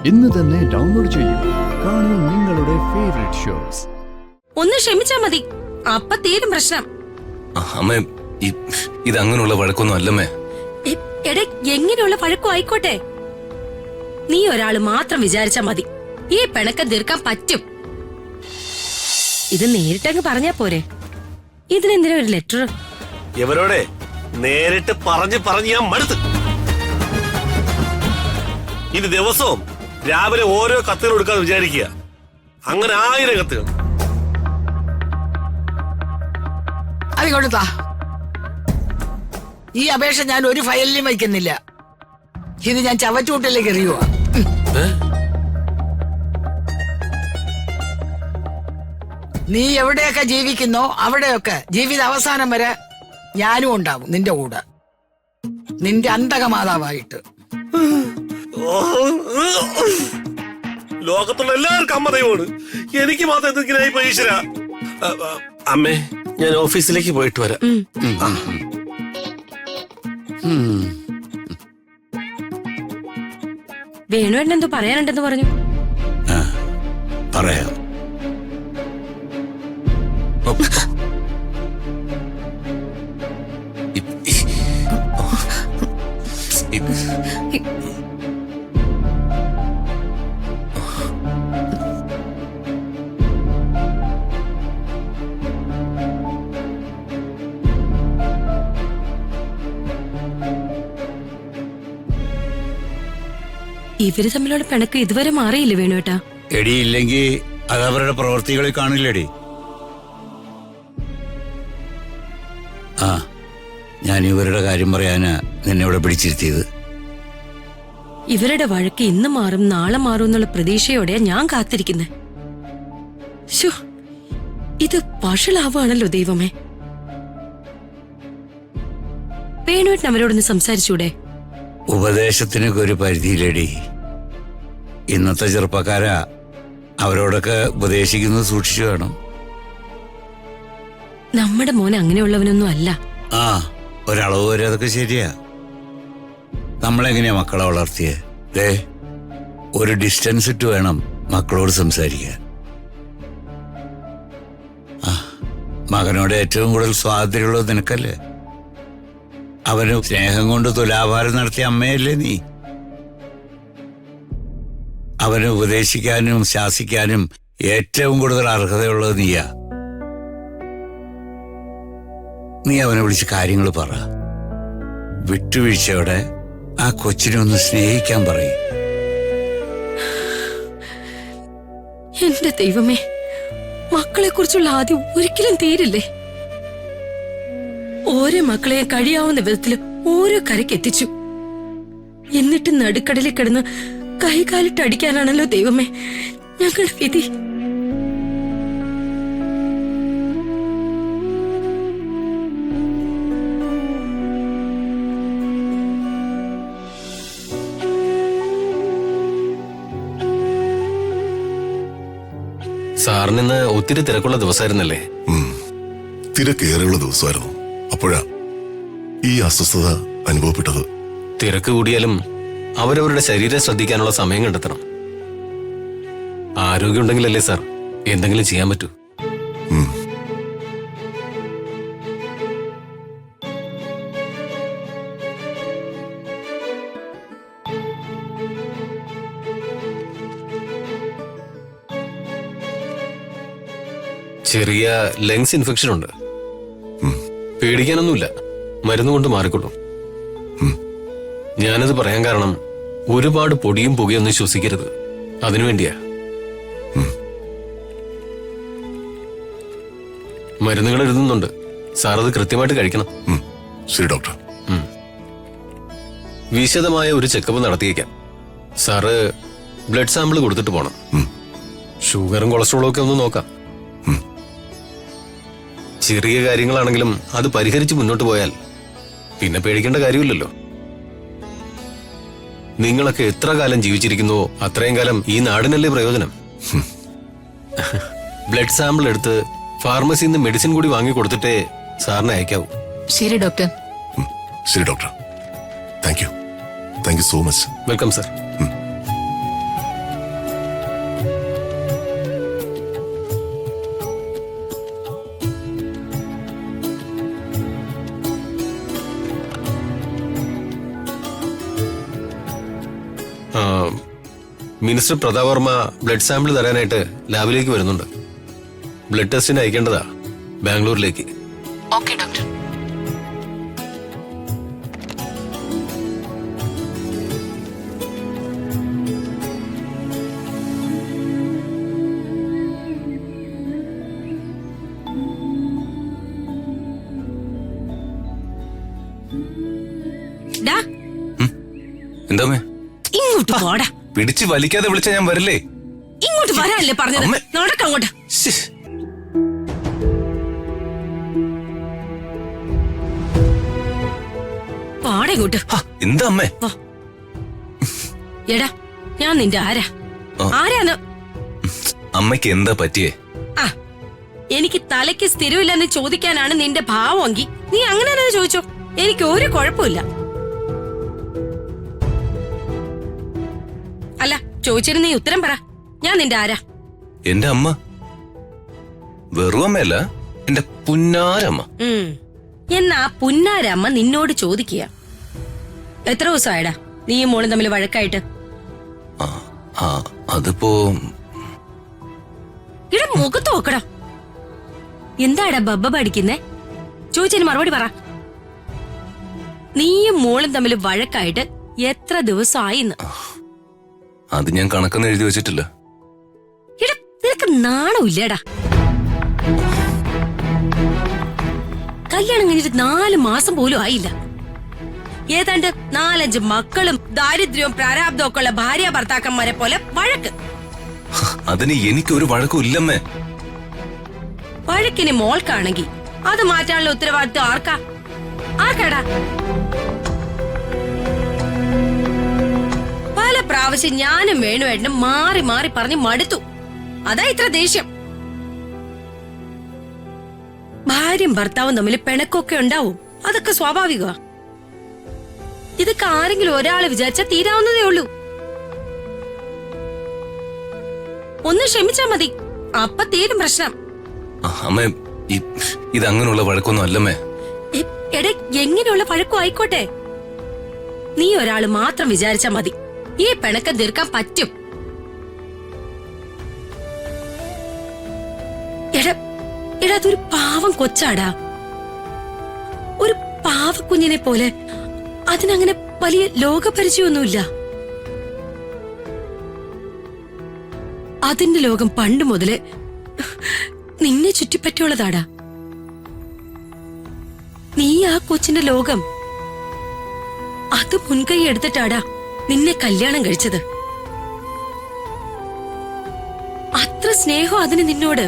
ഇന്ന് തന്നെ ഡൗൺലോഡ് ചെയ്യൂ. കാണൂ നിങ്ങളുടെ ഫേവറേറ്റ് ഷോസ്. ഒന്ന് ക്ഷമിച്ചാ മതി, അപ്പ തീരും പ്രശ്നം. അമ്മേ, ഇത് അങ്ങനെയുള്ള വഴക്കൊന്നും അല്ലമ്മേ. എടേ, എങ്ങനെയുള്ള വഴക്കും ആയിക്കോട്ടെ, നീ ഒരാള് മാത്രം വിചാരിച്ചാ മതി, ഈ പിണക്കം തീർക്കാൻ പറ്റും. ഇത് നേരിട്ടങ്ങ് പറഞ്ഞാ പോരെ, ഇതിനെന്തിനാ ഒരു ലെറ്റർ? ഇവരോടെ നേരിട്ട് പറഞ്ഞ് ഞാൻ മടുത്ത്. ഇത് ദിവസവും രാവിലെ ഓരോ കത്തുകൾ എടുക്കാന്ന് വിചാരിക്കുക. അങ്ങനെ 1000 കത്തുകൾ. അതികൊടുത്താ ഈ അപേക്ഷ ഞാൻ ഒരു ഫയലിലും വയ്ക്കുന്നില്ല. ഇത് ഞാൻ ചവറ്റുകൂട്ടിലേക്ക് എറിയുക. നീ എവിടെയൊക്കെ ജീവിക്കുന്നോ അവിടെയൊക്കെ ജീവിത അവസാനം വരെ ഞാനും ഉണ്ടാവും നിന്റെ കൂടെ, നിന്റെ അന്തകമാതാവായിട്ട്. ലോകത്തുള്ള എല്ലാവർക്കും അമ്മ ദൈവമാണ്, എനിക്ക് മാത്രം എന്തെങ്കിലും ഈശ്വര. അമ്മേ, ഞാൻ ഓഫീസിലേക്ക് പോയിട്ട് വരാം. വേണുവേട്ടൻ എന്തോ പറയാനുണ്ടെന്ന് പറഞ്ഞു. പറയാം. ഇവര് തമ്മിലുള്ള പിണക്ക് ഇതുവരെ മാറിയില്ല വേണുവേട്ടാ. എടിയില്ലെങ്കിൽ അത് അവരുടെ പ്രവർത്തികളിൽ കാണില്ലടി. ആ, ഞാൻ ഇവരുടെ കാര്യം പറയാനാ നിന്നെ ഇവിടെ പിടിച്ചിരുത്തിയത്. ഇവരുടെ വഴക്ക് ഇന്ന് മാറും നാളെ മാറും എന്നുള്ള പ്രതീക്ഷയോടെയാ ഞാൻ കാത്തിരിക്കുന്നത്. ഇത് വഷളാവാണല്ലോ ദൈവമേ. വേണുവേട്ടൻ അവരോടൊന്ന് സംസാരിച്ചൂടെ? ഉപദേശത്തിനൊക്കെ ഒരു പരിധിയിലടി. ഇന്നത്തെ ചെറുപ്പക്കാരാ, അവരോടൊക്കെ ഉപദേശിക്കുന്നത് സൂക്ഷിച്ചു വേണം. നമ്മുടെ മോൻ അങ്ങനെയുള്ളവനൊന്നും അല്ല. ആ, ഒരളവ് വരെ അതൊക്കെ ശരിയാ. നമ്മളെങ്ങനെയാ മക്കളെ വളർത്തിയേ? ഒരു ഡിസ്റ്റൻസ് ഇട്ട് വേണം മക്കളോട് സംസാരിക്കാൻ. മകനോട് ഏറ്റവും കൂടുതൽ സ്വാതന്ത്ര്യമുള്ളത് നിനക്കല്ലേ? അവന് സ്നേഹം കൊണ്ട് തുലാഭാരം നടത്തിയ അമ്മയല്ലേ നീ? അവന് ഉപദേശിക്കാനും ശാസിക്കാനും ഏറ്റവും കൂടുതൽ അർഹതയുള്ളത് നീയാ. നീ അവനെ വിളിച്ച് കാര്യങ്ങൾ പറ. വിട്ടുവീഴ്ചയോടെ ആ കൊച്ചിനെ ഒന്ന് സ്നേഹിക്കാൻ പറയും. എന്റെ ദൈവമേ, മക്കളെ കുറിച്ചുള്ള ആദ്യം ഒരിക്കലും തീരില്ലേ? ഓരോ മക്കളെ കഴിയാവുന്ന വിധത്തില് ഓരോ കരയ്ക്ക് എത്തിച്ചു. എന്നിട്ട് നടുക്കടലിൽ കിടന്ന് കൈകാലിട്ട് അടിക്കാനാണല്ലോ ദൈവമേ ഞങ്ങളുടെ വിധി. സാറിന് ഒത്തിരി തിരക്കുള്ള ദിവസമായിരുന്നല്ലേ? തിരക്കേറെയുള്ള ദിവസമായിരുന്നു. അപ്പോഴാ ഈ അസ്വസ്ഥത അനുഭവപ്പെട്ടത്. തിരക്ക് കൂടിയാലും അവരവരുടെ ശരീരം ശ്രദ്ധിക്കാനുള്ള സമയം കണ്ടെത്തണം. ആരോഗ്യം ഉണ്ടെങ്കിലല്ലേ സാർ എന്തെങ്കിലും ചെയ്യാൻ പറ്റൂ. ചെറിയ ലങ്സ് ഇൻഫെക്ഷൻ ഉണ്ട്. പേടിക്കാനൊന്നുമില്ല, മരുന്ന് കൊണ്ട് മാറിക്കൊള്ളും. ഞാനത് പറയാൻ കാരണം ഒരുപാട് പൊടിയും പുകയൊന്നും ശ്വസിക്കരുത്, അതിനുവേണ്ടിയാ. മരുന്നുകൾ എഴുതുന്നുണ്ട്, സാർ അത് കൃത്യമായിട്ട് കഴിക്കണം. ശരി ഡോക്ടർ. വിശദമായ ഒരു ചെക്കപ്പ് നടത്തിയേക്കാം. സാറ് ബ്ലഡ് സാമ്പിൾ കൊടുത്തിട്ട് പോണം. ഷുഗറും കൊളസ്ട്രോളും ഒക്കെ ഒന്ന് നോക്കാം. ചെറിയ കാര്യങ്ങളാണെങ്കിലും അത് പരിഹരിച്ച് മുന്നോട്ട് പോയാൽ പിന്നെ പേടിക്കേണ്ട കാര്യമില്ലല്ലോ. നിങ്ങളൊക്കെ എത്ര കാലം ജീവിച്ചിരിക്കുന്നുവോ അത്രയും കാലം ഈ നാടിനല്ലേ പ്രയോജനം. ബ്ലഡ് സാമ്പിൾ എടുത്ത് ഫാർമസിയിൽ നിന്ന് മെഡിസിൻ കൂടി വാങ്ങി കൊടുത്തിട്ടേ സാറിനെ അയക്കാവൂ. ശരി ഡോക്ടർ. ശരി doctor. Thank you so much. Welcome sir. Minister Prathap Varma blood sample തരാനായിട്ട് ലാബിലേക്ക് വരുന്നുണ്ട്. ബ്ലഡ് ടെസ്റ്റിന് അയക്കേണ്ടതാ ബാംഗ്ലൂരിലേക്ക്. Okay doctor. ഡാ, എന്താമേ ഇങ്ങോട്ട് പോടാ. പിടിച്ച് വലിക്കാതെ വിളിച്ച ഞാൻ വരില്ലേ? ഇങ്ങോട്ട് വരാനല്ലേ പറഞ്ഞത്? അമ്മേ. നടക്കങ്ങോട്ട്. ശ്ശേ. പാടെ ഇങ്ങോട്ട്. ഹാ, എന്താ അമ്മേ? എടാ, ഞാൻ നിന്റെ ആരാ? ആ. ആരാന്ന്? അമ്മയ്ക്ക് എന്താ പറ്റിയേ? ആ, എനിക്ക് തലയ്ക്ക് സ്ഥിരമില്ലെന്ന് ചോദിക്കാനാണ് നിന്റെ ഭാവമെങ്കിൽ നീ അങ്ങനെ തന്നെ ചോദിച്ചോ. എനിക്ക് ഒരു കുഴപ്പമില്ല. അല്ല, ചോദിച്ചിട്ട് നീ ഉത്തരം പറ. ഞാൻ നിന്റെ ആരാ? എന്റെ അമ്മ. വെറും അമ്മയല്ല, എന്റെ പുന്നാരമ്മ. എന്നാ പുന്നാരമ്മ നിന്നോട് ചോദിക്കുക, എത്ര ദിവസമായടാ നീയും മോളും തമ്മിൽ വഴക്കായിട്ട്? ആ, ആ, അതിപ്പോ ഇവിടെ മുഖത്ത് നോക്കടാ. എന്താടാ ബബ്ബ പഠിക്കുന്നേ? ചോദിച്ചതിന് മറുപടി പറ. നീയും മോളും തമ്മിൽ വഴക്കായിട്ട് എത്ര ദിവസമായിന്ന്? അത് ഞാൻ കണക്കൊന്നും എഴുതി വെച്ചിട്ടില്ല. ഇട, നിനക്ക് നാണമില്ലേടാ? കല്യാണം കഴിഞ്ഞിട്ട് 4 മാസം പോലും ആയില്ല. ഏതാണ്ട് 4-5 മക്കളും ദാരിദ്ര്യവും പ്രാരാബ്ദവും ഒക്കെ ഉള്ള ഭാര്യ ഭർത്താക്കന്മാരെ പോലെ വഴക്ക്. അതിന് എനിക്കൊരു വഴക്കും ഇല്ലമ്മേ. വഴക്കിന് മോൾക്കാണെങ്കിൽ അത് മാറ്റാനുള്ള ഉത്തരവാദിത്വം ആർക്കാടാ? പല പ്രാവശ്യം ഞാനും വേണുവേട്ടനും മാറി മാറി പറഞ്ഞ് മടുത്തു. അതാ ഇത്ര ദേഷ്യം. ഭാര്യയും ഭർത്താവും തമ്മിൽ പിണക്കൊക്കെ ഉണ്ടാവും, അതൊക്കെ സ്വാഭാവിക. ഇതൊക്കെ ആരെങ്കിലും ഒരാളെ വിചാരിച്ചാൽ തീരാവുന്നതേ ഉള്ളൂ. ഒന്ന് ക്ഷമിച്ചാ മതി, അപ്പൊ തീരും പ്രശ്നം. അമ്മേ, ഇത് അങ്ങനെയുള്ള വഴക്കൊന്നും അല്ലമ്മേ. എടേ, എങ്ങനെയുള്ള പഴക്കം ആയിക്കോട്ടെ, നീ ഒരാള് മാത്രം വിചാരിച്ചാ മതി, ഈ പിണക്കം തീർക്കാൻ പറ്റും. എടാ, അതൊരു പാവം കൊച്ചാടാ, ഒരു പാവക്കുഞ്ഞിനെ പോലെ. അതിനങ്ങനെ വലിയ ലോകപരിചയമൊന്നുമില്ല. അതിന്റെ ലോകം പണ്ട് മുതലേ നിന്നെ ചുറ്റിപ്പറ്റിയുള്ളതാടാ. നീ ആ കൊച്ചിന്റെ ലോകം. അത് മുൻകൈ എടുത്തിട്ടാടാ നിന്നെ കല്യാണം കഴിച്ചത്. അത്ര സ്നേഹം അതിന് നിന്നോട്.